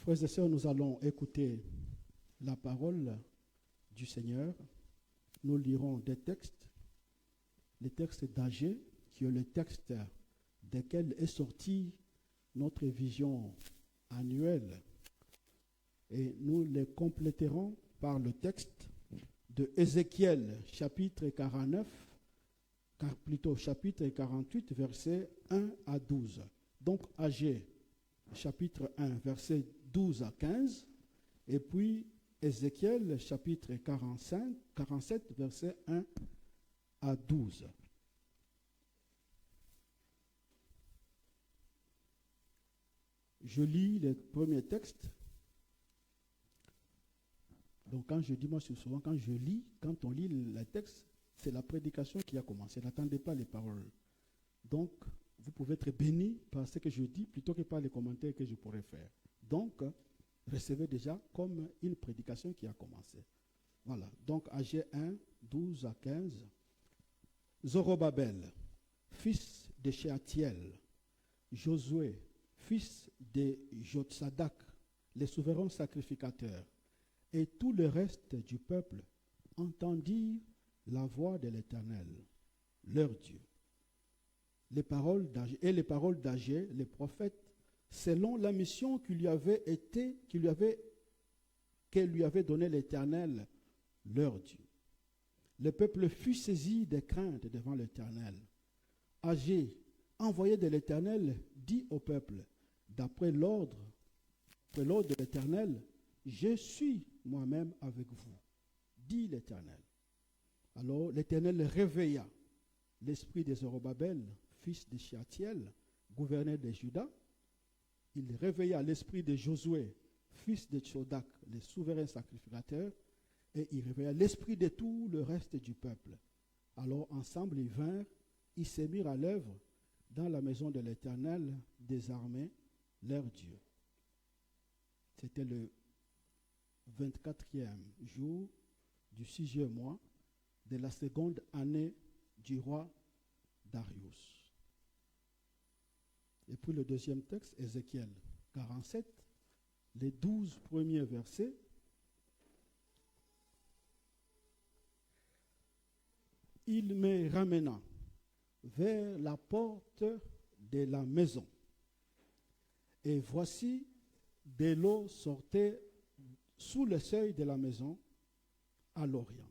Frères et sœurs, nous allons écouter la parole du Seigneur. Nous lirons des textes, les textes d'Agée, qui est le texte desquels est sortie notre vision annuelle. Et nous les compléterons par le texte de Ézéchiel, chapitre 49, plutôt chapitre 48, versets 1 à 12. Donc Agée, chapitre 1, versets 12 à 15, et puis Ézéchiel, chapitre 47, versets 1 à 12. Je lis le premier texte. Donc quand je dis, moi souvent quand je lis, quand on lit le texte, c'est la prédication qui a commencé. N'attendez pas les paroles. Donc vous pouvez être béni par ce que je dis plutôt que par les commentaires que je pourrais faire. Donc recevez déjà comme une prédication qui a commencé. Voilà. Donc Agée 1, 12 à 15. Zorobabel, fils de Shealtiel, Josué, fils de Jotsadak, les souverains sacrificateurs, et tout le reste du peuple entendirent la voix de l'Éternel, leur Dieu. Les paroles d'Agée, les prophètes, selon la mission que lui avait donné l'Éternel, leur Dieu. Le peuple fut saisi de crainte devant l'Éternel. Agée, envoyé de l'Éternel, dit au peuple, d'après l'ordre de l'Éternel, je suis moi-même avec vous, dit l'Éternel. Alors l'Éternel réveilla l'esprit de Zorobabel, fils de Shealtiel, gouverneur de Juda. Il réveilla l'esprit de Josué, fils de Tsodak, les souverains sacrificateurs, et il réveilla l'esprit de tout le reste du peuple. Alors ensemble ils vinrent, ils se mirent à l'œuvre dans la maison de l'Éternel des armées, leur Dieu. C'était le 24e jour du 6e mois de la seconde année du roi Darius. Et puis le deuxième texte, Ézéchiel 47, les 12 premiers versets. Il me ramena vers la porte de la maison. Et voici, de l'eau sortait sous le seuil de la maison à l'orient,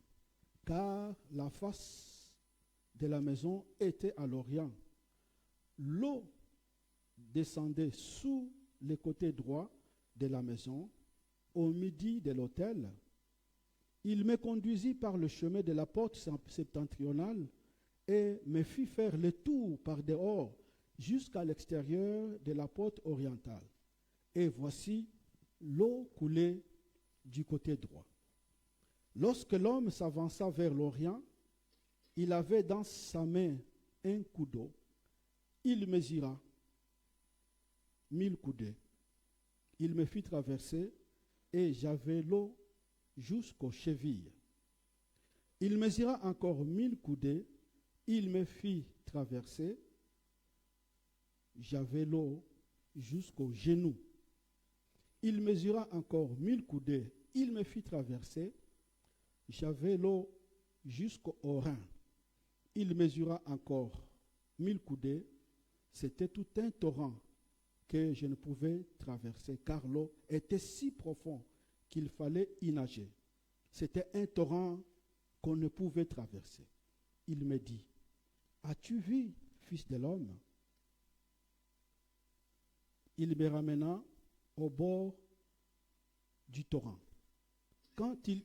car la face de la maison était à l'orient. L'eau descendait sous le côté droit de la maison, au midi de l'autel. Il me conduisit par le chemin de la porte septentrionale et me fit faire le tour par dehors jusqu'à l'extérieur de la porte orientale. Et voici, l'eau coulait du côté droit. Lorsque l'homme s'avança vers l'orient, il avait dans sa main un coup d'eau. Il mesura 1000 coudées. Il me fit traverser et j'avais l'eau jusqu'aux chevilles. Il mesura encore 1000 coudées. Il me fit traverser. J'avais l'eau jusqu'aux genoux. Il mesura encore 1000 coudées. Il me fit traverser. J'avais l'eau jusqu'aux reins. Il mesura encore 1000 coudées. C'était tout un torrent que je ne pouvais traverser, car l'eau était si profonde qu'il fallait y nager. C'était un torrent qu'on ne pouvait traverser. Il me dit, as-tu vu, fils de l'homme? Il me ramena au bord du torrent. Quand il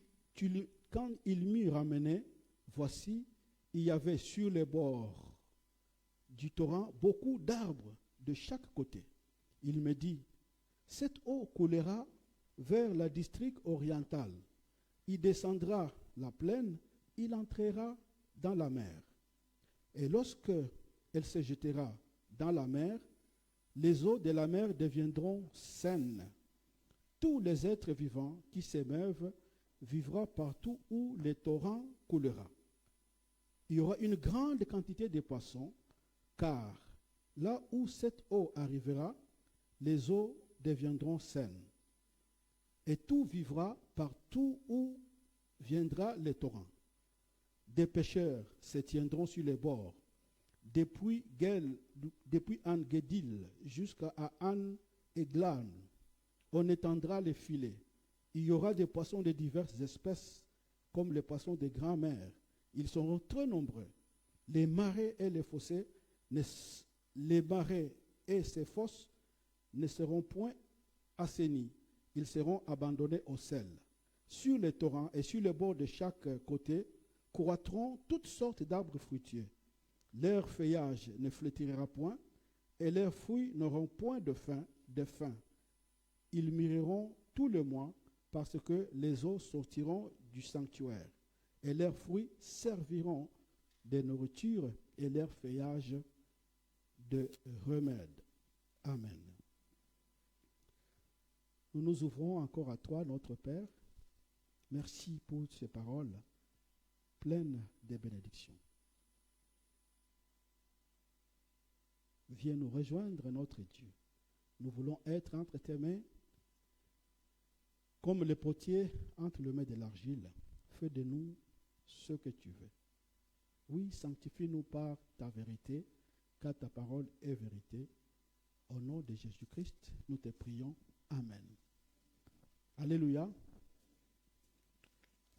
m'y ramenait, voici, il y avait sur les bords du torrent beaucoup d'arbres de chaque côté. Il me dit, cette eau coulera vers le district oriental. Il descendra la plaine, il entrera dans la mer. Et lorsque elle se jettera dans la mer, les eaux de la mer deviendront saines. Tous les êtres vivants qui s'émeuvent vivront partout où le torrent coulera. Il y aura une grande quantité de poissons, car là où cette eau arrivera, les eaux deviendront saines. et tout vivra partout où viendra le torrent. Des pêcheurs se tiendront sur les bords, depuis En-Guédil jusqu'à En-Eglan. On étendra les filets. Il y aura des poissons de diverses espèces, comme les poissons des grandes mers. Ils seront très nombreux. Les marais et les fossés, les marais et ces fosses ne seront point assainis. Ils seront abandonnés au sel. Sur les torrents et sur les bords de chaque côté croîtront toutes sortes d'arbres fruitiers. Leur feuillage ne flétrira point et leurs fruits n'auront point de fin. Ils mûriront tout le mois parce que les eaux sortiront du sanctuaire et leurs fruits serviront de nourriture et leurs feuillages de remède. Amen. Nous nous ouvrons encore à toi, notre Père. Merci pour ces paroles pleines de bénédictions. Viens nous rejoindre, notre Dieu. Nous voulons être entre tes mains, comme le potier entre le mains de l'argile. Fais de nous ce que tu veux. Oui, sanctifie-nous par ta vérité, car ta parole est vérité. Au nom de Jésus-Christ, nous te prions. Amen. Alléluia.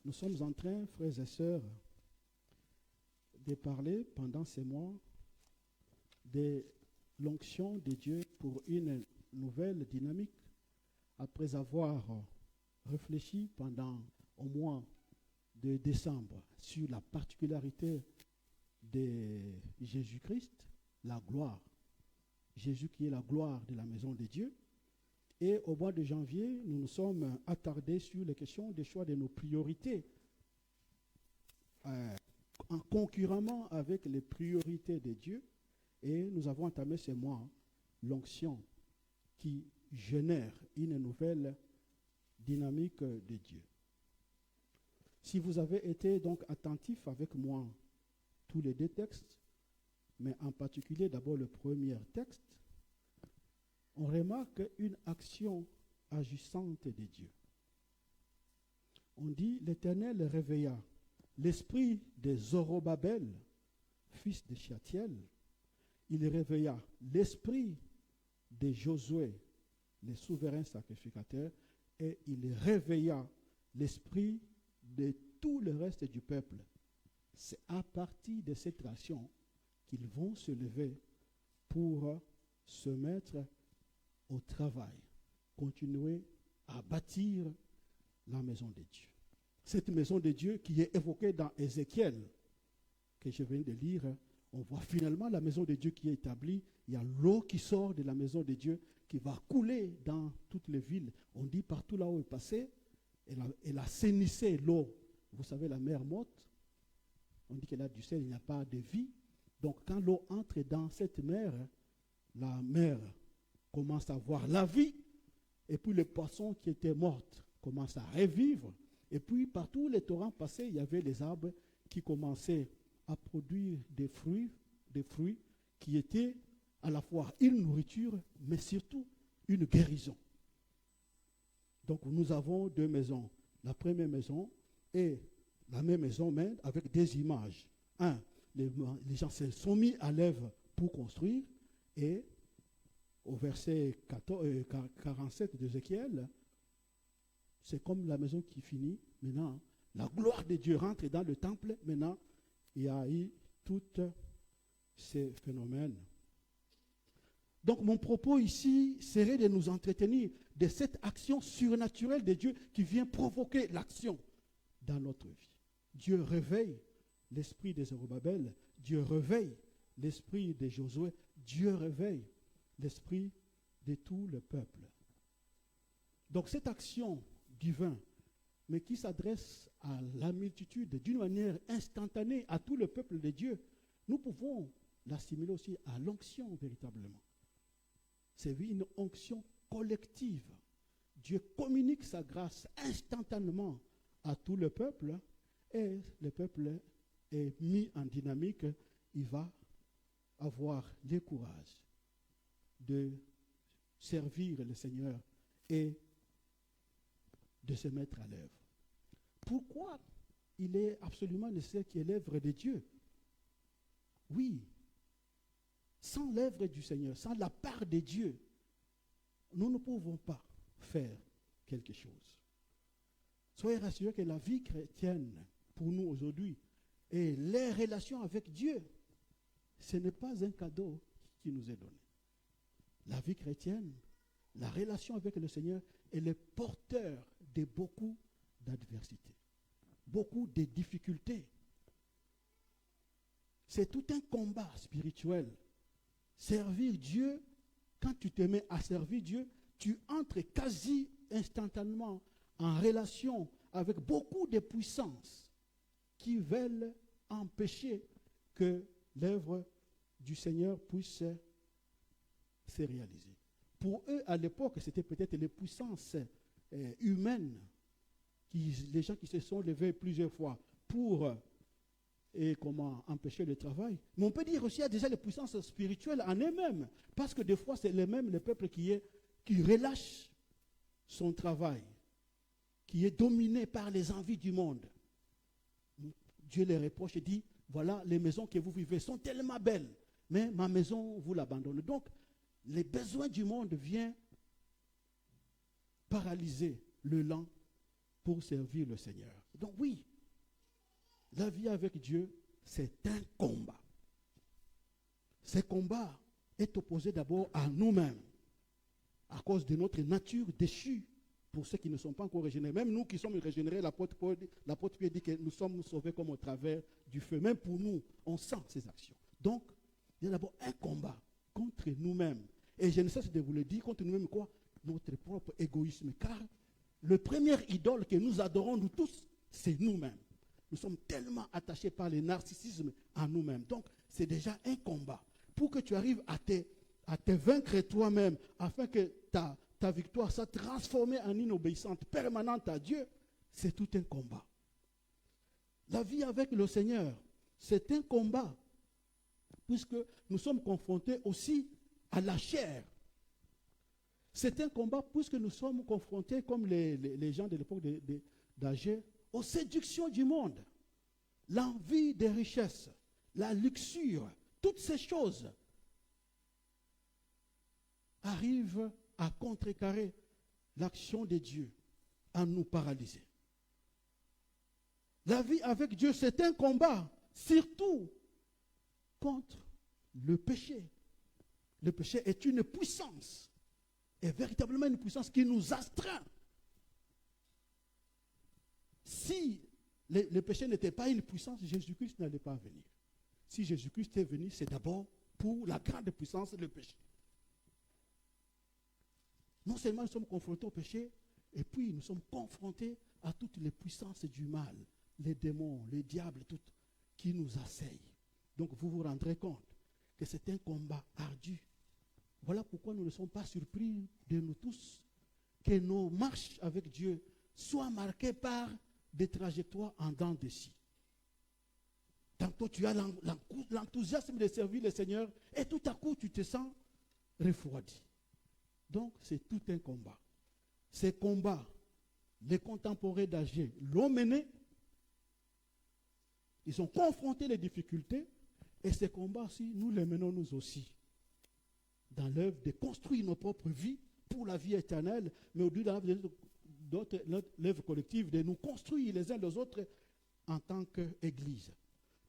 Nous sommes en train, frères et sœurs, de parler pendant ces mois de l'onction de Dieu pour une nouvelle dynamique, après avoir réfléchi pendant au mois de décembre sur la particularité de Jésus-Christ, la gloire. Jésus qui est la gloire de la maison de Dieu. Et au mois de janvier, nous nous sommes attardés sur les questions des choix de nos priorités, en concurremment avec les priorités de Dieu. Et nous avons entamé ce mois l'onction qui génère une nouvelle dynamique de Dieu. Si vous avez été donc attentif avec moi, tous les deux textes, mais en particulier d'abord le premier texte, on remarque une action agissante de Dieu. On dit, l'Éternel réveilla l'esprit de Zorobabel, fils de Shealtiel. Il réveilla l'esprit de Josué, le souverain sacrificateur, et il réveilla l'esprit de tout le reste du peuple. C'est à partir de cette action qu'ils vont se lever pour se mettre au travail, continuer à bâtir la maison de Dieu. Cette maison de Dieu qui est évoquée dans Ézéchiel, que je viens de lire, on voit finalement la maison de Dieu qui est établie. Il y a l'eau qui sort de la maison de Dieu qui va couler dans toutes les villes. On dit partout là où elle passait, elle assainissait l'eau. Vous savez, la mer morte, on dit qu'elle a du sel, il n'y a pas de vie. Donc quand l'eau entre dans cette mer, la mer commence à avoir la vie, et puis les poissons qui étaient morts commencent à revivre. Et puis partout où les torrents passaient, il y avait les arbres qui commençaient à produire des fruits qui étaient à la fois une nourriture, mais surtout une guérison. Donc nous avons deux maisons. La première maison et la même maison, mais avec des images. Un, les gens se sont mis à l'œuvre pour construire, et au verset 47 d'Ézéchiel, c'est comme la maison qui finit. Maintenant, la gloire de Dieu rentre dans le temple. Maintenant, il y a eu tous ces phénomènes. Donc, mon propos ici serait de nous entretenir de cette action surnaturelle de Dieu qui vient provoquer l'action dans notre vie. Dieu réveille l'esprit de Zorobabel. Dieu réveille l'esprit de Josué. Dieu réveille l'esprit de tout le peuple. Donc, cette action divine, mais qui s'adresse à la multitude d'une manière instantanée à tout le peuple de Dieu, nous pouvons l'assimiler aussi à l'onction véritablement. C'est une onction collective. Dieu communique sa grâce instantanément à tout le peuple, et le peuple est mis en dynamique. Il va avoir le courage de servir le Seigneur et de se mettre à l'œuvre. Pourquoi il est absolument nécessaire qu'il y ait l'œuvre de Dieu? Oui, sans l'œuvre du Seigneur, sans la part de Dieu, nous ne pouvons pas faire quelque chose. Soyez rassurés que la vie chrétienne, pour nous aujourd'hui, et les relations avec Dieu, ce n'est pas un cadeau qui nous est donné. La vie chrétienne, la relation avec le Seigneur, elle est porteur de beaucoup d'adversités, beaucoup de difficultés. C'est tout un combat spirituel. Servir Dieu, quand tu te mets à servir Dieu, tu entres quasi instantanément en relation avec beaucoup de puissances qui veulent empêcher que l'œuvre du Seigneur puisse se réaliser. Pour eux, à l'époque, c'était peut-être les puissances humaines, les gens qui se sont levés plusieurs fois pour empêcher le travail. Mais on peut dire aussi qu'il y a déjà les puissances spirituelles en eux-mêmes, parce que des fois, c'est le peuple qui relâche son travail, qui est dominé par les envies du monde. Dieu les reproche et dit, voilà, les maisons que vous vivez sont tellement belles, mais ma maison, vous l'abandonnez. Donc, les besoins du monde viennent paralyser l'élan pour servir le Seigneur. Donc oui, la vie avec Dieu, c'est un combat. Ce combat est opposé d'abord à nous-mêmes, à cause de notre nature déchue, pour ceux qui ne sont pas encore régénérés. Même nous qui sommes régénérés, l'apôtre Pierre dit que nous sommes sauvés comme au travers du feu. Même pour nous, on sent ces actions. Donc, il y a d'abord un combat contre nous-mêmes. Et je ne cesse de vous le dire, contre nous-mêmes quoi? Notre propre égoïsme. Car le premier idole que nous adorons, nous tous, c'est nous-mêmes. Nous sommes tellement attachés par le narcissisme à nous-mêmes. Donc, c'est déjà un combat. Pour que tu arrives à te vaincre toi-même, afin que ta victoire soit transformée en une obéissance permanente à Dieu, c'est tout un combat. La vie avec le Seigneur, c'est un combat, puisque nous sommes confrontés aussi à la chair. C'est un combat puisque nous sommes confrontés, comme les gens de l'époque d'Agé, aux séductions du monde, l'envie des richesses, la luxure, toutes ces choses arrivent à contrecarrer l'action de Dieu, à nous paralyser. La vie avec Dieu, c'est un combat, surtout contre le péché. Le péché est une puissance, est véritablement une puissance qui nous astreint. Si le péché n'était pas une puissance, Jésus-Christ n'allait pas venir. Si Jésus-Christ est venu, c'est d'abord pour la grande puissance du péché. Non seulement nous sommes confrontés au péché, et puis nous sommes confrontés à toutes les puissances du mal, les démons, les diables, toutes, qui nous assaillent. Donc vous vous rendrez compte que c'est un combat ardu. Voilà pourquoi nous ne sommes pas surpris de nous tous que nos marches avec Dieu soient marquées par des trajectoires en dents de scie. Tantôt tu as l'enthousiasme de servir le Seigneur et tout à coup tu te sens refroidi. Donc c'est tout un combat. Ces combats, les contemporains d'Agé l'ont mené. Ils ont confronté les difficultés et ces combats-ci, nous les menons nous aussi. Dans l'œuvre de construire nos propres vies pour la vie éternelle, mais au-delà de l'œuvre collective, de nous construire les uns les autres en tant qu'Église.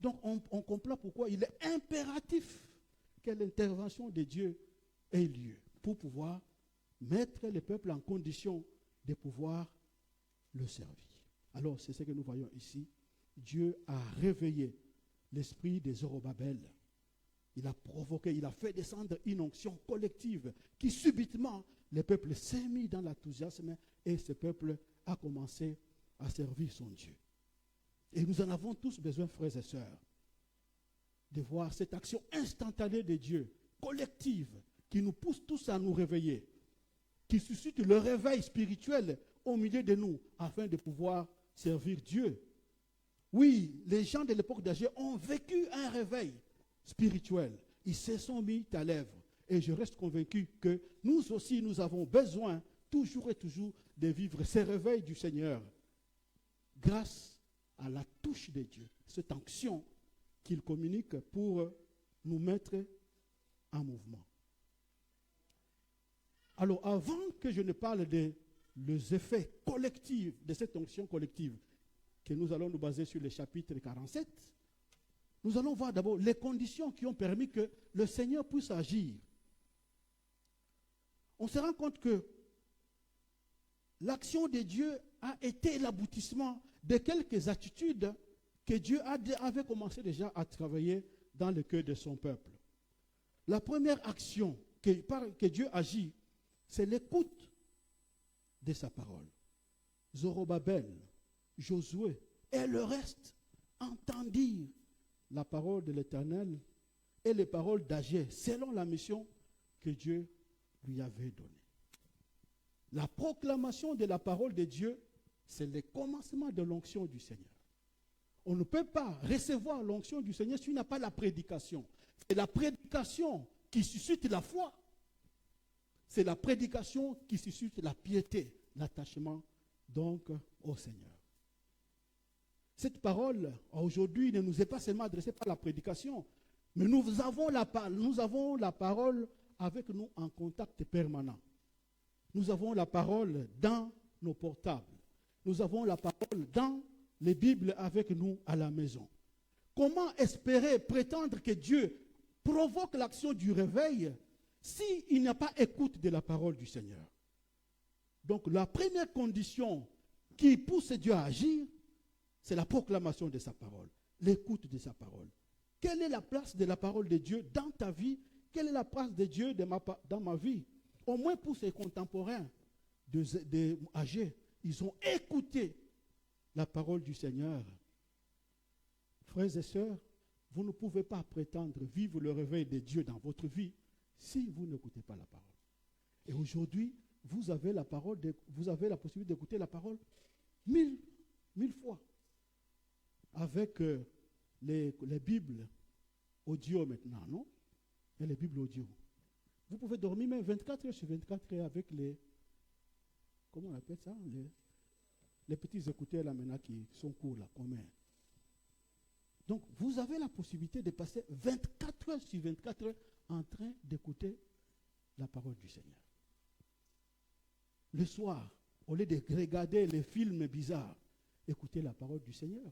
Donc on comprend pourquoi il est impératif que l'intervention de Dieu ait lieu pour pouvoir mettre le peuple en condition de pouvoir le servir. Alors c'est ce que nous voyons ici. Dieu a réveillé l'esprit des Zorobabel. Il a provoqué, il a fait descendre une onction collective qui subitement, le peuple s'est mis dans l'enthousiasme et ce peuple a commencé à servir son Dieu. Et nous en avons tous besoin, frères et sœurs, de voir cette action instantanée de Dieu, collective, qui nous pousse tous à nous réveiller, qui suscite le réveil spirituel au milieu de nous, afin de pouvoir servir Dieu. Oui, les gens de l'époque d'Agé ont vécu un réveil spirituel. Ils se sont mis à l'œuvre. Et je reste convaincu que nous aussi, nous avons besoin toujours et toujours de vivre ces réveils du Seigneur grâce à la touche de Dieu, cette onction qu'il communique pour nous mettre en mouvement. Alors, avant que je ne parle des effets collectifs de cette onction collective, que nous allons nous baser sur le chapitre 47, nous allons voir d'abord les conditions qui ont permis que le Seigneur puisse agir. On se rend compte que l'action de Dieu a été l'aboutissement de quelques attitudes que Dieu avait commencé déjà à travailler dans le cœur de son peuple. La première action que Dieu agit, c'est l'écoute de sa parole. Zorobabel, Josué et le reste entendirent la parole de l'Éternel et les paroles d'Agé selon la mission que Dieu lui avait donnée. La proclamation de la parole de Dieu, c'est le commencement de l'onction du Seigneur. On ne peut pas recevoir l'onction du Seigneur s'il n'y a pas la prédication. C'est la prédication qui suscite la foi. C'est la prédication qui suscite la piété, l'attachement donc au Seigneur. Cette parole, aujourd'hui, ne nous est pas seulement adressée par la prédication, mais nous avons la parole avec nous en contact permanent. Nous avons la parole dans nos portables. Nous avons la parole dans les Bibles avec nous à la maison. Comment espérer, prétendre que Dieu provoque l'action du réveil s'il n'y a pas écoute de la parole du Seigneur? Donc la première condition qui pousse Dieu à agir, c'est la proclamation de sa parole, l'écoute de sa parole. Quelle est la place de la parole de Dieu dans ta vie? Quelle est la place de Dieu dans ma vie? Au moins pour ses contemporains âgés, ils ont écouté la parole du Seigneur. Frères et sœurs, vous ne pouvez pas prétendre vivre le réveil de Dieu dans votre vie si vous n'écoutez pas la parole. Et aujourd'hui, vous avez la possibilité d'écouter la parole mille fois avec les Bibles audio maintenant, non? Et les Bibles audio. Vous pouvez dormir même 24 heures sur 24 heures avec comment on appelle ça? Les petits écouteurs là maintenant qui sont courts là, communs. Donc, vous avez la possibilité de passer 24 heures sur 24 heures en train d'écouter la parole du Seigneur. Le soir, au lieu de regarder les films bizarres, écoutez la parole du Seigneur.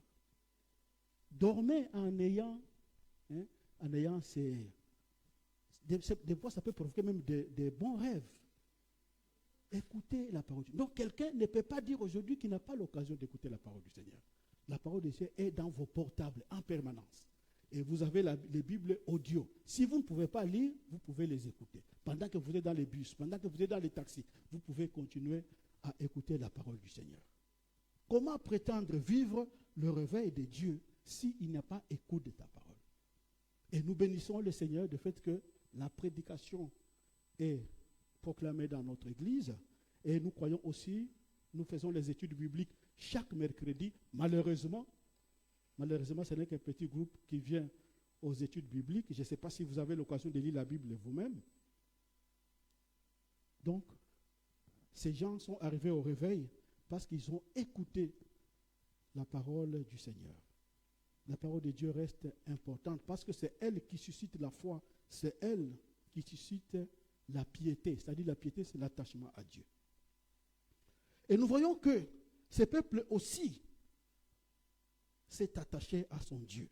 Dormez en ayant ces... Des fois, ça peut provoquer même des bons rêves. Écoutez la parole du Seigneur. Donc, quelqu'un ne peut pas dire aujourd'hui qu'il n'a pas l'occasion d'écouter la parole du Seigneur. La parole du Seigneur est dans vos portables en permanence. Et vous avez les Bibles audio. Si vous ne pouvez pas lire, vous pouvez les écouter. Pendant que vous êtes dans les bus, pendant que vous êtes dans les taxis, vous pouvez continuer à écouter la parole du Seigneur. Comment prétendre vivre le réveil de Dieu s'il n'y a pas écoute de ta parole? Et nous bénissons le Seigneur du fait que la prédication est proclamée dans notre église. Et nous croyons aussi, nous faisons les études bibliques chaque mercredi. Malheureusement, ce n'est qu'un petit groupe qui vient aux études bibliques. Je ne sais pas si vous avez l'occasion de lire la Bible vous-même. Donc, ces gens sont arrivés au réveil parce qu'ils ont écouté la parole du Seigneur. La parole de Dieu reste importante parce que c'est elle qui suscite la foi, c'est elle qui suscite la piété. C'est-à-dire la piété, c'est l'attachement à Dieu. Et nous voyons que ce peuple aussi s'est attaché à son Dieu.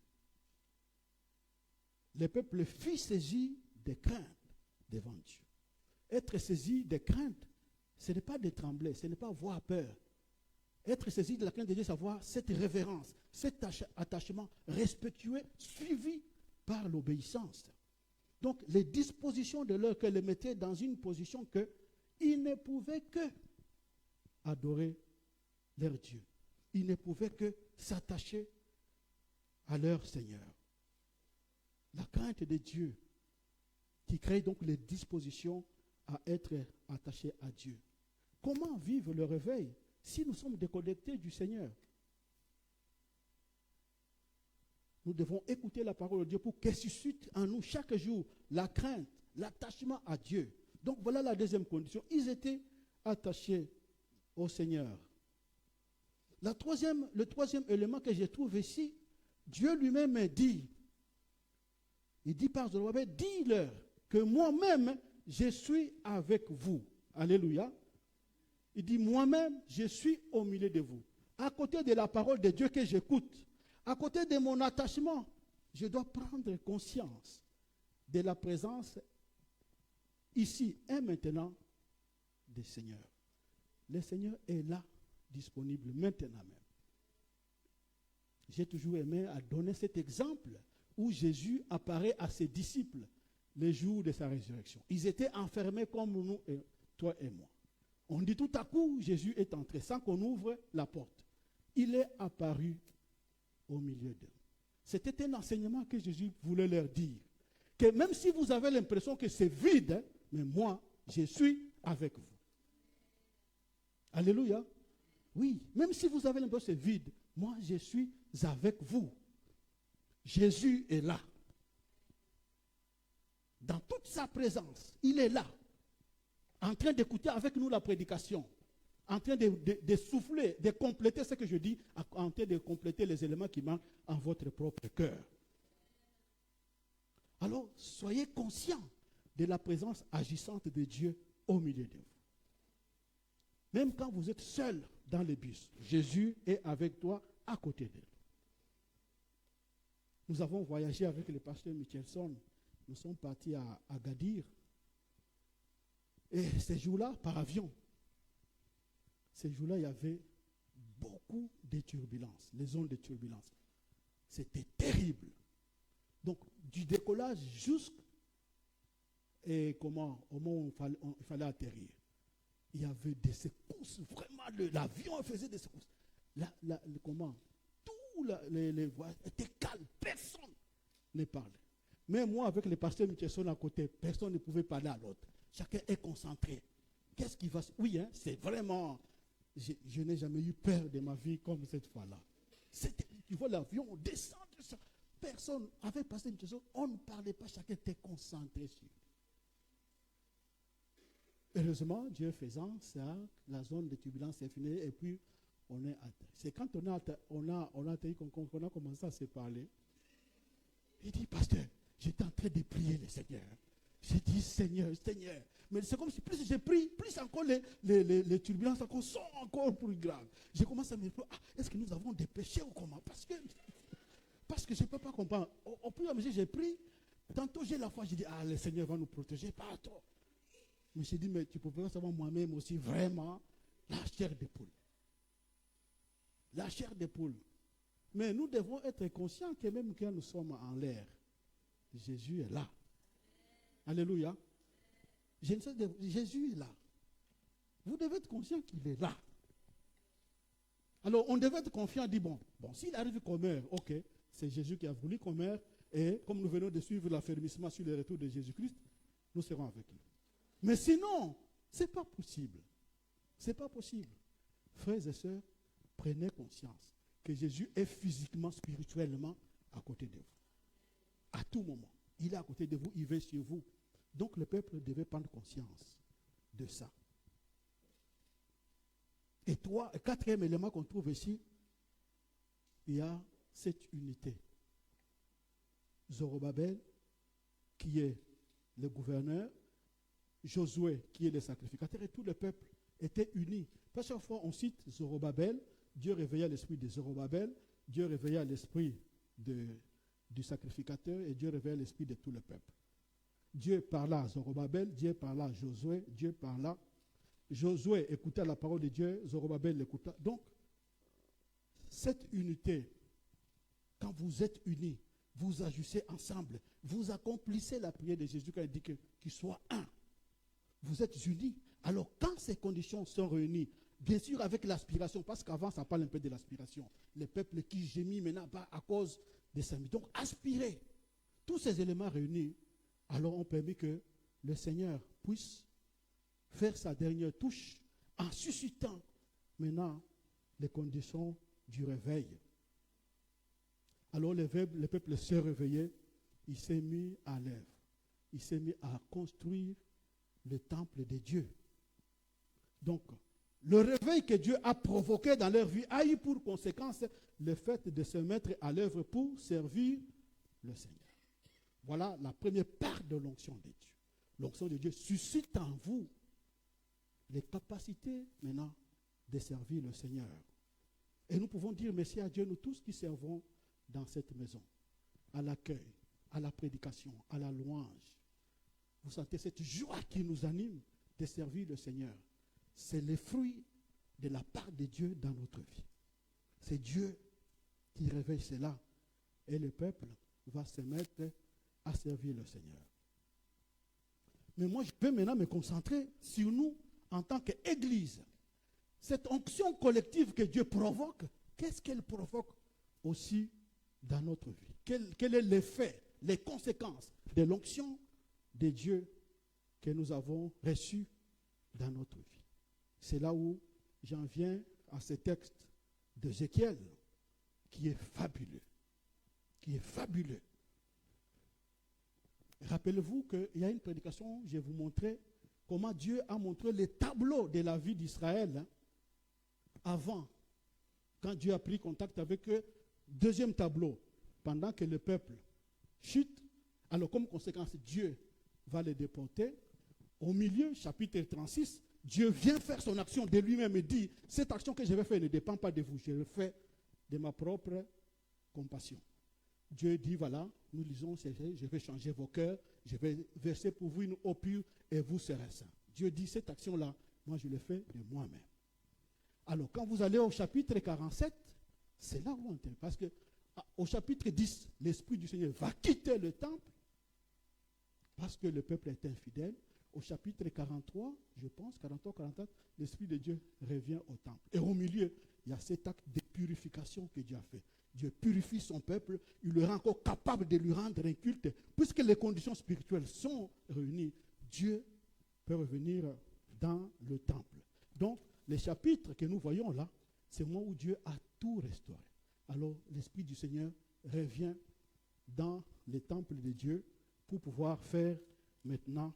Le peuple fut saisi de crainte devant Dieu. Être saisi de crainte, ce n'est pas de trembler, ce n'est pas avoir peur. Être saisi de la crainte de Dieu, c'est avoir cette révérence, cet attachement respectueux, suivi par l'obéissance. Donc, les dispositions de leur cœur les mettaient dans une position qu'ils ne pouvaient que adorer leur Dieu. Ils ne pouvaient que s'attacher à leur Seigneur. La crainte de Dieu qui crée donc les dispositions à être attachés à Dieu. Comment vivre le réveil si nous sommes déconnectés du Seigneur? Nous devons écouter la parole de Dieu pour qu'elle suscite en nous chaque jour la crainte, l'attachement à Dieu. Donc voilà la deuxième condition. Ils étaient attachés au Seigneur. Le troisième élément que je trouve ici, Dieu lui-même dit, il dit par Zorobabel, dis-leur que moi-même, je suis avec vous. Alléluia. Il dit, moi-même, je suis au milieu de vous. À côté de la parole de Dieu que j'écoute, à côté de mon attachement, je dois prendre conscience de la présence ici et maintenant du Seigneur. Le Seigneur est là, disponible maintenant même. J'ai toujours aimé à donner cet exemple où Jésus apparaît à ses disciples le jour de sa résurrection. Ils étaient enfermés comme nous, toi et moi. On dit tout à coup, Jésus est entré sans qu'on ouvre la porte. Il est apparu au milieu d'eux. C'était un enseignement que Jésus voulait leur dire. Que même si vous avez l'impression que c'est vide, mais moi, je suis avec vous. Alléluia. Oui, même si vous avez l'impression que c'est vide, moi, je suis avec vous. Jésus est là. Dans toute sa présence, il est là. En train d'écouter avec nous la prédication. En train de souffler, de compléter ce que je dis, en train de compléter les éléments qui manquent en votre propre cœur. Alors, soyez conscients de la présence agissante de Dieu au milieu de vous. Même quand vous êtes seul dans le bus, Jésus est avec toi à côté d'elle. Nous avons voyagé avec le pasteur Michelson. Nous sommes partis à Agadir. Et ces jours-là, par avion, ces jours-là, il y avait beaucoup de turbulences, les zones de turbulence. C'était terrible. Donc, du décollage jusqu'au moment où il fallait atterrir. Il y avait des secousses, vraiment, l'avion faisait des secousses. Tous les voyages étaient calmes, personne ne parlait. Mais moi, avec les pasteurs Michelson à côté, personne ne pouvait parler à l'autre. Chacun est concentré. Qu'est-ce qui va se... Oui, hein, c'est vraiment... Je n'ai jamais eu peur de ma vie comme cette fois-là. Tu vois l'avion, on descend, personne, avec pasteur Michelson, on ne parlait pas, chacun était concentré sur. Heureusement, Dieu faisant ça, la zone de turbulence est finie et puis on est atteint. C'est quand on a atteint qu'on a commencé à se parler. Il dit, pasteur, j'étais en train de prier le Seigneur. J'ai dit, Seigneur, Seigneur. Mais c'est comme si plus j'ai prié, plus encore les turbulences encore sont encore plus graves. J'ai commencé à me dire, est-ce que nous avons des péchés ou comment? Parce que je ne peux pas comprendre. Au plus et à mesure j'ai prié, tantôt j'ai la foi, j'ai dit, le Seigneur va nous protéger, pas trop. Mais j'ai dit, mais tu peux pas savoir moi-même aussi vraiment la chair de poule. La chair de poule. Mais nous devons être conscients que même quand nous sommes en l'air, Jésus est là. Alléluia. Jésus est là. Vous devez être conscient qu'il est là. Alors, on devait être confiant, dire, bon, s'il arrive qu'on meurt, ok, c'est Jésus qui a voulu qu'on meure, et comme nous venons de suivre l'affermissement sur le retour de Jésus-Christ, nous serons avec lui. Mais sinon, ce n'est pas possible. Ce n'est pas possible. Frères et sœurs, prenez conscience que Jésus est physiquement, spirituellement à côté de vous. À tout moment. Il est à côté de vous, il veille sur vous. Donc le peuple devait prendre conscience de ça. Et quatrième élément qu'on trouve ici, il y a cette unité. Zorobabel, qui est le gouverneur, Josué, qui est le sacrificateur, et tout le peuple était uni. À chaque fois on cite Zorobabel, Dieu réveilla l'esprit de Zorobabel, Dieu réveilla l'esprit du sacrificateur et Dieu réveilla l'esprit de tout le peuple. Dieu parla à Zorobabel, Dieu parla à Josué, Dieu parla. Josué écouta la parole de Dieu, Zorobabel l'écouta. Donc, cette unité, quand vous êtes unis, vous agissez ensemble, vous accomplissez la prière de Jésus quand il dit qu'il soit un. Vous êtes unis. Alors, quand ces conditions sont réunies, bien sûr avec l'aspiration, parce qu'avant, ça parle un peu de l'aspiration. Les peuples qui gémissent maintenant à cause des samis. Donc, aspirer. Tous ces éléments réunis, alors on permet que le Seigneur puisse faire sa dernière touche en suscitant maintenant les conditions du réveil. Alors le peuple s'est réveillé, il s'est mis à l'œuvre. Il s'est mis à construire le temple de Dieu. Donc, le réveil que Dieu a provoqué dans leur vie a eu pour conséquence le fait de se mettre à l'œuvre pour servir le Seigneur. Voilà la première part de l'onction de Dieu. L'onction de Dieu suscite en vous les capacités maintenant de servir le Seigneur. Et nous pouvons dire merci à Dieu, nous tous qui servons dans cette maison, à l'accueil, à la prédication, à la louange. Vous sentez cette joie qui nous anime de servir le Seigneur. C'est le fruit de la part de Dieu dans notre vie. C'est Dieu qui réveille cela. Et le peuple va se mettre à servir le Seigneur. Mais moi, je peux maintenant me concentrer sur nous en tant qu'Église. Cette onction collective que Dieu provoque, qu'est-ce qu'elle provoque aussi dans notre vie? Quel est l'effet, les conséquences de l'onction de Dieu que nous avons reçue dans notre vie? C'est là où j'en viens à ce texte d'Ézéchiel qui est fabuleux. Qui est fabuleux. Rappelez-vous qu'il y a une prédication, je vais vous montrer comment Dieu a montré les tableaux de la vie d'Israël avant, quand Dieu a pris contact avec eux. Deuxième tableau, pendant que le peuple chute, alors comme conséquence, Dieu va les déporter. Au milieu, chapitre 36, Dieu vient faire son action de lui-même et dit, cette action que je vais faire ne dépend pas de vous, je le fais de ma propre compassion. Dieu dit, voilà, nous lisons, je vais changer vos cœurs, je vais verser pour vous une eau pure et vous serez saints. Dieu dit, cette action-là, moi je le fais de moi-même. Alors, quand vous allez au chapitre 47, c'est là où on est. Parce que au chapitre 10, l'Esprit du Seigneur va quitter le temple parce que le peuple est infidèle. Au chapitre 43, je pense, 43-44, l'Esprit de Dieu revient au temple. Et au milieu, il y a cet acte de purification que Dieu a fait. Dieu purifie son peuple, il le rend encore capable de lui rendre un culte. Puisque les conditions spirituelles sont réunies, Dieu peut revenir dans le temple. Donc, les chapitres que nous voyons là, c'est le moment où Dieu a tout restauré. Alors, l'Esprit du Seigneur revient dans le temple de Dieu pour pouvoir faire maintenant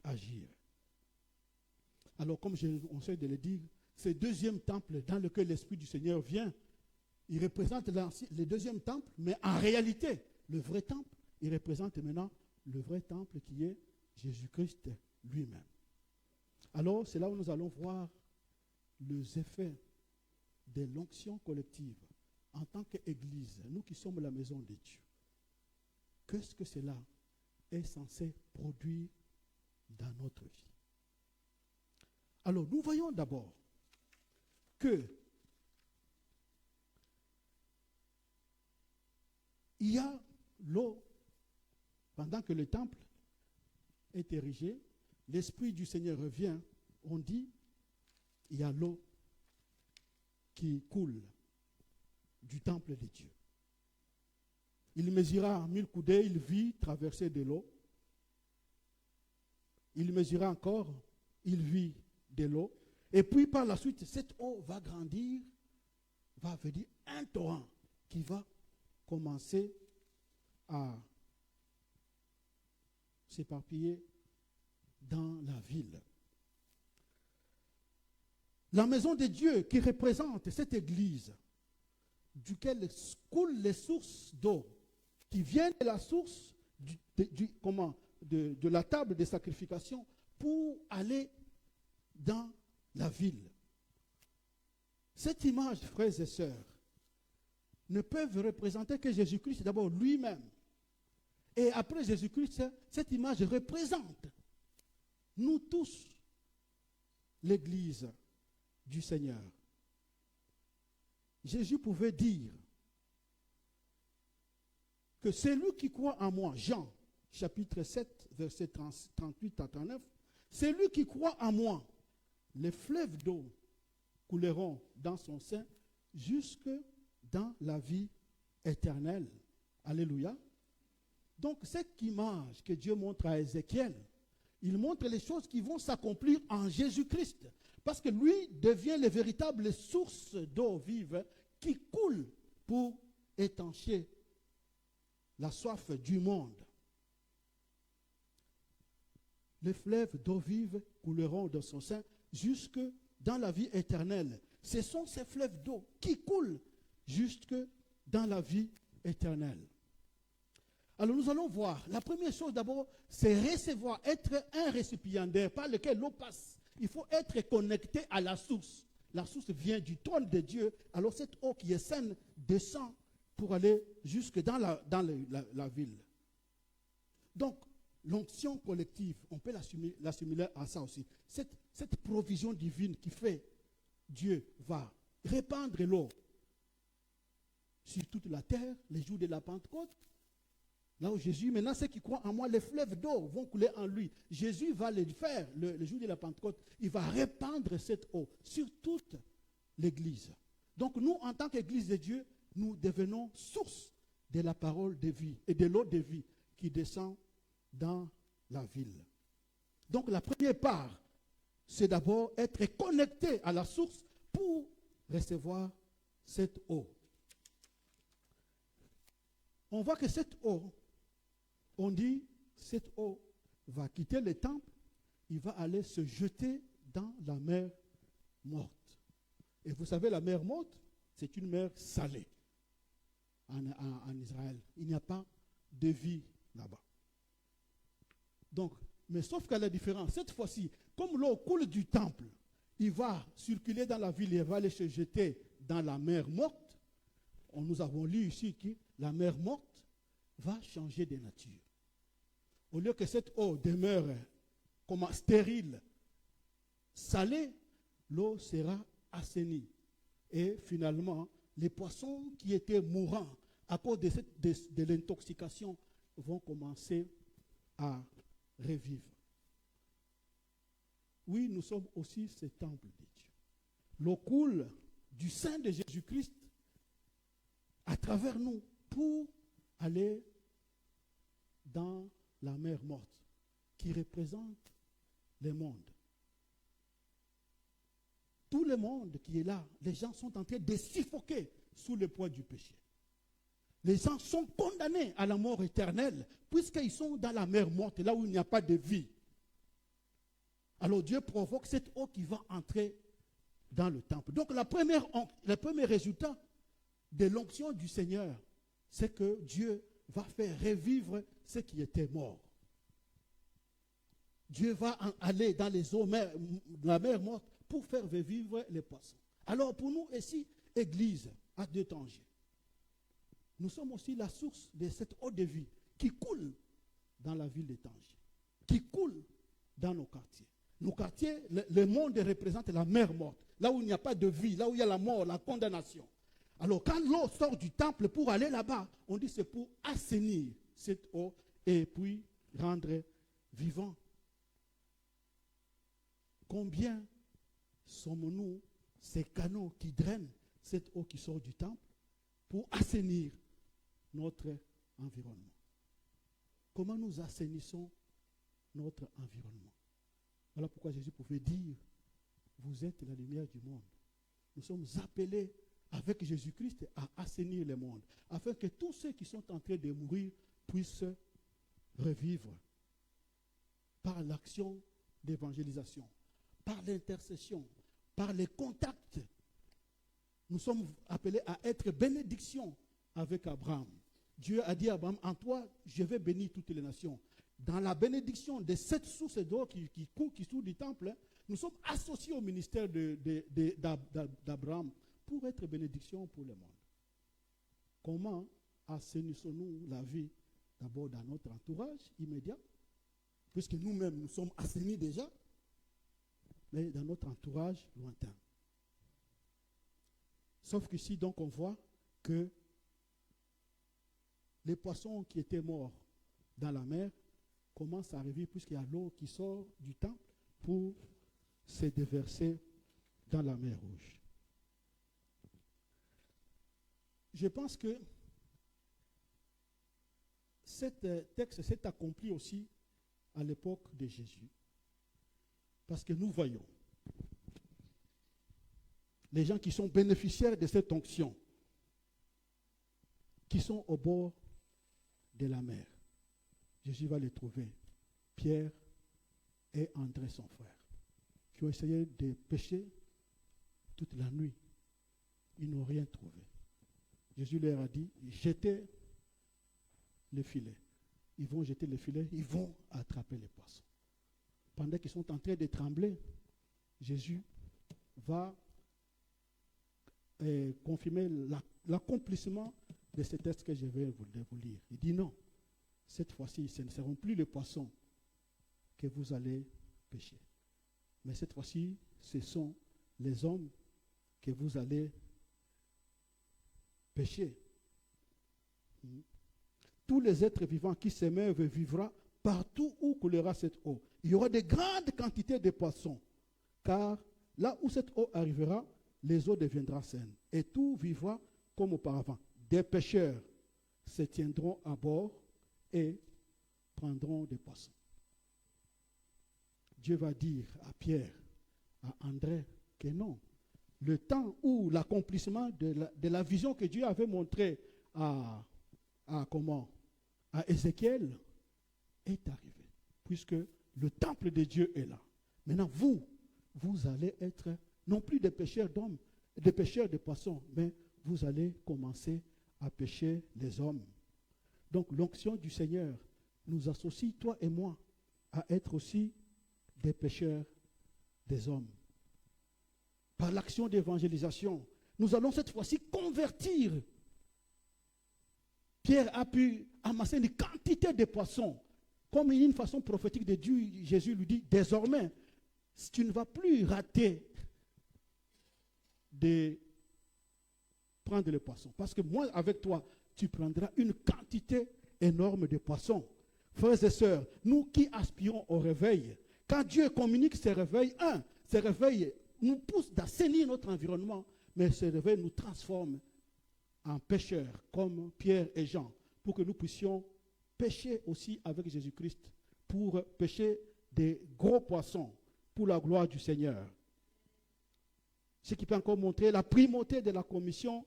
agir. Alors, comme on sait de le dire, ce deuxième temple dans lequel l'Esprit du Seigneur vient, il représente le deuxième temple, mais en réalité, le vrai temple, il représente maintenant le vrai temple qui est Jésus-Christ lui-même. Alors, c'est là où nous allons voir les effets de l'onction collective en tant qu'Église, nous qui sommes la maison de Dieu. Qu'est-ce que cela est censé produire dans notre vie? Alors, nous voyons d'abord que il y a l'eau, pendant que le temple est érigé, l'Esprit du Seigneur revient, on dit, il y a l'eau qui coule du temple de Dieu. Il mesura 1000 coudées, il vit traverser de l'eau. Il mesura encore, il vit de l'eau. Et puis par la suite, cette eau va grandir, va venir un torrent qui va commencer à s'éparpiller dans la ville. La maison de Dieu qui représente cette église, duquel coulent les sources d'eau, qui viennent de la source de la table de sacrification pour aller dans la ville. Cette image, frères et sœurs, ne peuvent représenter que Jésus-Christ d'abord lui-même. Et après Jésus-Christ, cette image représente nous tous, l'église du Seigneur. Jésus pouvait dire que celui qui croit en moi, Jean chapitre 7, versets 38 à 39, celui qui croit en moi, les fleuves d'eau couleront dans son sein jusque dans la vie éternelle. Alléluia. Donc cette image que Dieu montre à Ézéchiel, il montre les choses qui vont s'accomplir en Jésus-Christ. Parce que lui devient les véritables sources d'eau vive qui coulent pour étancher la soif du monde. Les fleuves d'eau vive couleront dans son sein jusque dans la vie éternelle. Ce sont ces fleuves d'eau qui coulent jusque dans la vie éternelle. Alors nous allons voir, la première chose d'abord, c'est recevoir, être un récipiendaire par lequel l'eau passe. Il faut être connecté à la source. La source vient du trône de Dieu. Alors cette eau qui est saine descend pour aller jusque dans la ville. Donc, l'onction collective, on peut l'assimiler à ça aussi. Cette provision divine qui fait Dieu va répandre l'eau sur toute la terre, les jours de la Pentecôte. Là où Jésus, maintenant ceux qui croient en moi, les fleuves d'eau vont couler en lui. Jésus va le faire le jour de la Pentecôte. Il va répandre cette eau sur toute l'Église. Donc nous, en tant qu'Église de Dieu, nous devenons source de la parole de vie et de l'eau de vie qui descend dans la ville. Donc la première part, c'est d'abord être connecté à la source pour recevoir cette eau. On voit que cette eau, on dit, cette eau va quitter le temple, il va aller se jeter dans la mer morte. Et vous savez, la mer morte, c'est une mer salée en Israël. Il n'y a pas de vie là-bas. Donc, mais sauf qu'à la différence, cette fois-ci, comme l'eau coule du temple, il va circuler dans la ville et il va aller se jeter dans la mer morte. Nous avons lu ici que la mer morte va changer de nature. Au lieu que cette eau demeure comme stérile, salée, l'eau sera assainie. Et finalement, les poissons qui étaient mourants à cause de l'intoxication vont commencer à revivre. Oui, nous sommes aussi ce temple de Dieu. L'eau coule du sein de Jésus-Christ à travers nous pour aller dans la mer morte qui représente le monde. Tout le monde qui est là, les gens sont en train de suffoquer sous le poids du péché. Les gens sont condamnés à la mort éternelle puisqu'ils sont dans la mer morte, là où il n'y a pas de vie. Alors Dieu provoque cette eau qui va entrer dans le temple. Donc le premier résultat de l'onction du Seigneur, c'est que Dieu va faire revivre ce qui était mort. Dieu va aller dans les eaux, la mer morte, pour faire revivre les poissons. Alors pour nous ici, Église à deux Tanger, nous sommes aussi la source de cette eau de vie qui coule dans la ville de Tanger, qui coule dans nos quartiers. Nos quartiers, le monde représente la mer morte, là où il n'y a pas de vie, là où il y a la mort, la condamnation. Alors quand l'eau sort du temple pour aller là-bas, on dit c'est pour assainir cette eau et puis rendre vivant. Combien sommes-nous ces canaux qui drainent cette eau qui sort du temple pour assainir notre environnement? Comment nous assainissons notre environnement? Voilà pourquoi Jésus pouvait dire, vous êtes la lumière du monde. Nous sommes appelés avec Jésus-Christ à assainir le monde, afin que tous ceux qui sont en train de mourir puissent revivre par l'action d'évangélisation, par l'intercession, par les contacts. Nous sommes appelés à être bénédiction avec Abraham. Dieu a dit à Abraham, en toi, je vais bénir toutes les nations. Dans la bénédiction de cette source d'eau qui coule, qui sort du temple, nous sommes associés au ministère d'Abraham pour être bénédiction pour le monde. Comment assainissons-nous la vie? D'abord dans notre entourage immédiat, puisque nous-mêmes nous sommes assainis déjà, mais dans notre entourage lointain. Sauf qu'ici, donc, on voit que les poissons qui étaient morts dans la mer commencent à revivre puisqu'il y a l'eau qui sort du temple pour se déverser dans la mer Rouge. Je pense que cet texte s'est accompli aussi à l'époque de Jésus. Parce que nous voyons les gens qui sont bénéficiaires de cette onction, qui sont au bord de la mer. Jésus va les trouver, Pierre et André son frère, qui ont essayé de pêcher toute la nuit. Ils n'ont rien trouvé. Jésus leur a dit, jetez le filet. Ils vont jeter le filet, ils vont attraper les poissons. Pendant qu'ils sont en train de trembler, Jésus va confirmer l'accomplissement de ce texte que je vais vous lire. Il dit non, cette fois-ci, ce ne seront plus les poissons que vous allez pêcher. Mais cette fois-ci, ce sont les hommes que vous allez pêcher. Tous les êtres vivants qui s'émeuvent vivra partout où coulera cette eau. Il y aura de grandes quantités de poissons, car là où cette eau arrivera, les eaux deviendront saines, et tout vivra comme auparavant. Des pêcheurs se tiendront à bord et prendront des poissons. Dieu va dire à Pierre, à André, que non. Le temps où l'accomplissement de la vision que Dieu avait montrée à Ézéchiel est arrivé, puisque le temple de Dieu est là. Maintenant, vous allez être non plus des pêcheurs d'hommes, des pêcheurs de poissons, mais vous allez commencer à pêcher les hommes. Donc l'onction du Seigneur nous associe, toi et moi, à être aussi des pêcheurs des hommes. Par l'action d'évangélisation, nous allons cette fois-ci convertir. Pierre a pu amasser une quantité de poissons. Comme une façon prophétique de Dieu, Jésus lui dit, désormais, tu ne vas plus rater de prendre les poissons. Parce que moi, avec toi, tu prendras une quantité énorme de poissons. Frères et sœurs, nous qui aspirons au réveil, quand Dieu communique ces réveils, ces réveils nous poussent d'assainir notre environnement, mais ces réveils nous transforment en pêcheurs, comme Pierre et Jean, pour que nous puissions pêcher aussi avec Jésus-Christ, pour pêcher des gros poissons, pour la gloire du Seigneur. Ce qui peut encore montrer la primauté de la commission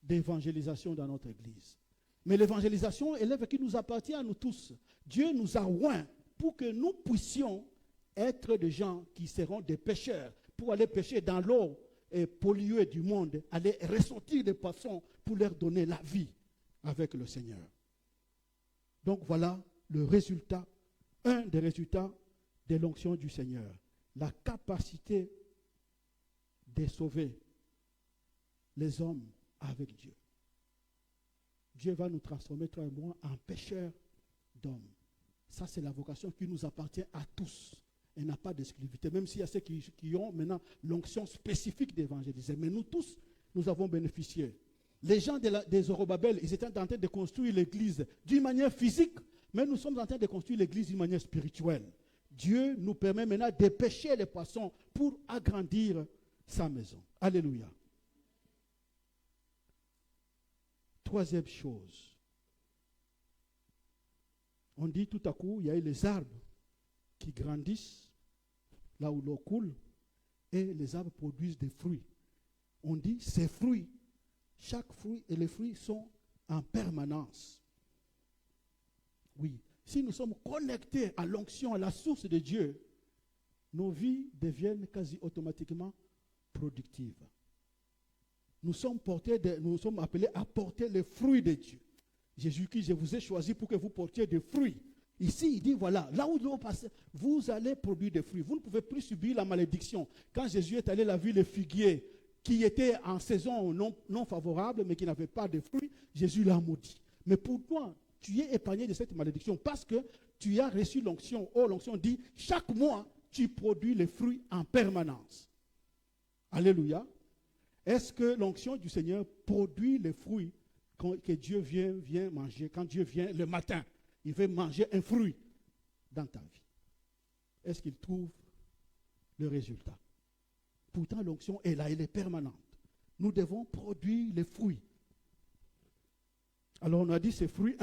d'évangélisation dans notre Église. Mais l'évangélisation est l'œuvre qui nous appartient à nous tous. Dieu nous a oints pour que nous puissions être des gens qui seront des pêcheurs, pour aller pêcher dans l'eau polluée du monde, aller ressortir des poissons pour leur donner la vie avec le Seigneur. Donc voilà le résultat, un des résultats de l'onction du Seigneur, la capacité de sauver les hommes avec Dieu. Dieu va nous transformer, toi et moi, en pêcheurs d'hommes. Ça, c'est la vocation qui nous appartient à tous. Elle n'a pas d'exclusivité, même s'il y a ceux qui ont maintenant l'onction spécifique d'évangéliser. Mais nous tous, nous avons bénéficié. Les gens des Zorobabel, ils étaient en train de construire l'église d'une manière physique, mais nous sommes en train de construire l'église d'une manière spirituelle. Dieu nous permet maintenant de pêcher les poissons pour agrandir sa maison. Alléluia. Troisième chose. On dit tout à coup, il y a eu les arbres qui grandissent là où l'eau coule et les arbres produisent des fruits. On dit ces fruits, chaque fruit et les fruits sont en permanence. Oui, si nous sommes connectés à l'onction, à la source de Dieu, nos vies deviennent quasi automatiquement productives. Nous sommes appelés à porter les fruits de Dieu. Jésus-Christ, je vous ai choisi pour que vous portiez des fruits. Ici, il dit, voilà, là où l'eau passe, vous allez produire des fruits. Vous ne pouvez plus subir la malédiction. Quand Jésus est allé la ville les figuiers, qui était en saison non favorable, mais qui n'avait pas de fruits, Jésus l'a maudit. Mais pourquoi tu es épargné de cette malédiction? Parce que tu as reçu l'onction. Oh, l'onction dit, chaque mois, tu produis les fruits en permanence. Alléluia. Est-ce que l'onction du Seigneur produit les fruits que Dieu vient manger? Quand Dieu vient le matin, il veut manger un fruit dans ta vie. Est-ce qu'il trouve le résultat? Pourtant, l'onction est là, elle est permanente. Nous devons produire les fruits. Alors, on a dit ces fruits,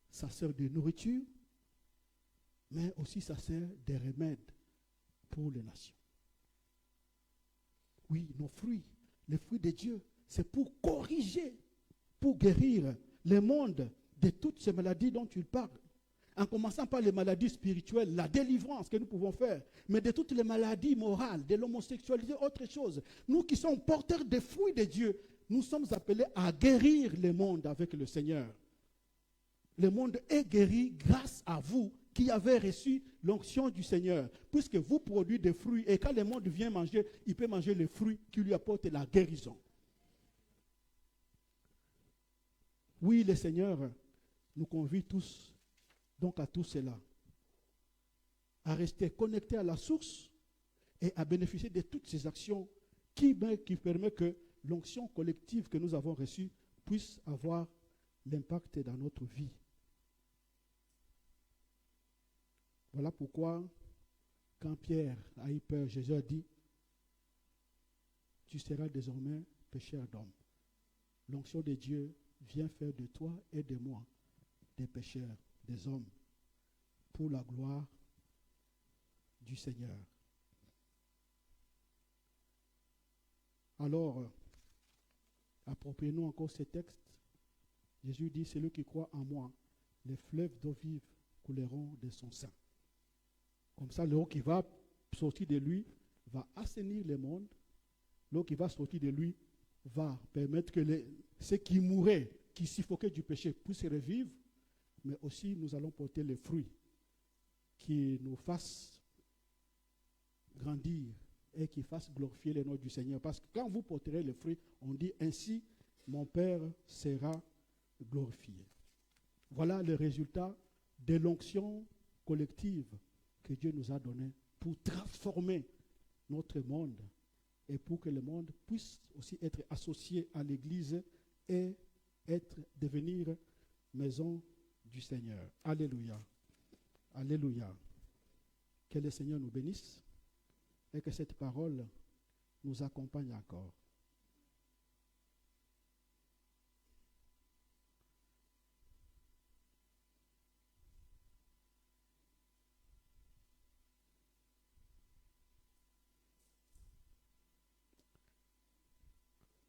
ça sert de nourriture, mais aussi ça sert de remède pour les nations. Oui, nos fruits, les fruits de Dieu, c'est pour corriger, pour guérir le monde de toutes ces maladies dont tu parles. En commençant par les maladies spirituelles, la délivrance que nous pouvons faire, mais de toutes les maladies morales, de l'homosexualité, autre chose. Nous qui sommes porteurs des fruits de Dieu, nous sommes appelés à guérir le monde avec le Seigneur. Le monde est guéri grâce à vous qui avez reçu l'onction du Seigneur, puisque vous produisez des fruits et quand le monde vient manger, il peut manger les fruits qui lui apportent la guérison. Oui, le Seigneur nous convie tous, donc à tout cela, à rester connectés à la source et à bénéficier de toutes ces actions qui permettent que l'onction collective que nous avons reçue puisse avoir l'impact dans notre vie. Voilà pourquoi, quand Pierre a eu peur, Jésus a dit, tu seras désormais pécheur d'homme. L'onction de Dieu vient faire de toi et de moi des pécheurs, des hommes, pour la gloire du Seigneur. Alors, approprions-nous encore ce texte. Jésus dit, celui qui croit en moi, les fleuves d'eau vive couleront de son sein. Comme ça, l'eau qui va sortir de lui va assainir le monde. L'eau qui va sortir de lui va permettre que ceux qui mouraient, qui suffoquaient du péché, puissent revivre. Mais aussi, nous allons porter les fruits qui nous fassent grandir et qui fassent glorifier le nom du Seigneur. Parce que quand vous porterez les fruits, on dit ainsi, mon Père sera glorifié. Voilà le résultat de l'onction collective que Dieu nous a donnée pour transformer notre monde et pour que le monde puisse aussi être associé à l'Église et devenir maison du Seigneur. Alléluia. Alléluia. Que le Seigneur nous bénisse et que cette parole nous accompagne encore.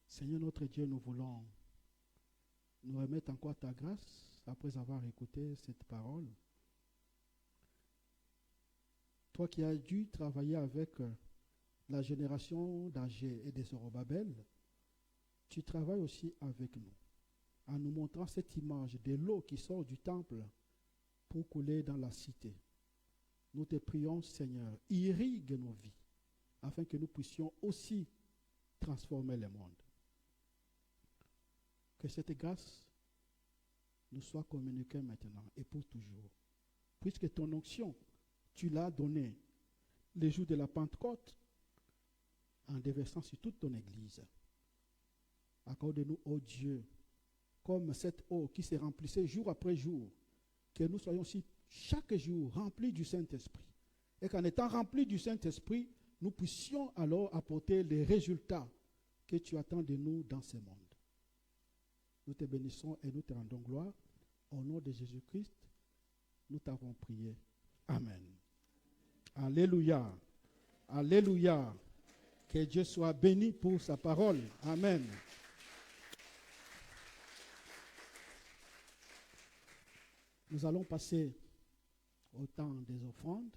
Seigneur notre Dieu, nous voulons nous remettre encore ta grâce après avoir écouté cette parole. Toi qui as dû travailler avec la génération d'Agé et des Zorobabel, tu travailles aussi avec nous, en nous montrant cette image de l'eau qui sort du temple pour couler dans la cité. Nous te prions, Seigneur, irrigue nos vies, afin que nous puissions aussi transformer le monde. Que cette grâce nous soit communiquée maintenant et pour toujours. Puisque ton onction, tu l'as donnée les jours de la Pentecôte en déversant sur toute ton Église. Accorde-nous, ô Dieu, comme cette eau qui se remplissait jour après jour, que nous soyons aussi chaque jour remplis du Saint-Esprit. Et qu'en étant remplis du Saint-Esprit, nous puissions alors apporter les résultats que tu attends de nous dans ce monde. Nous te bénissons et nous te rendons gloire. Au nom de Jésus-Christ, nous t'avons prié. Amen. Alléluia. Alléluia. Que Dieu soit béni pour sa parole. Amen. Nous allons passer au temps des offrandes.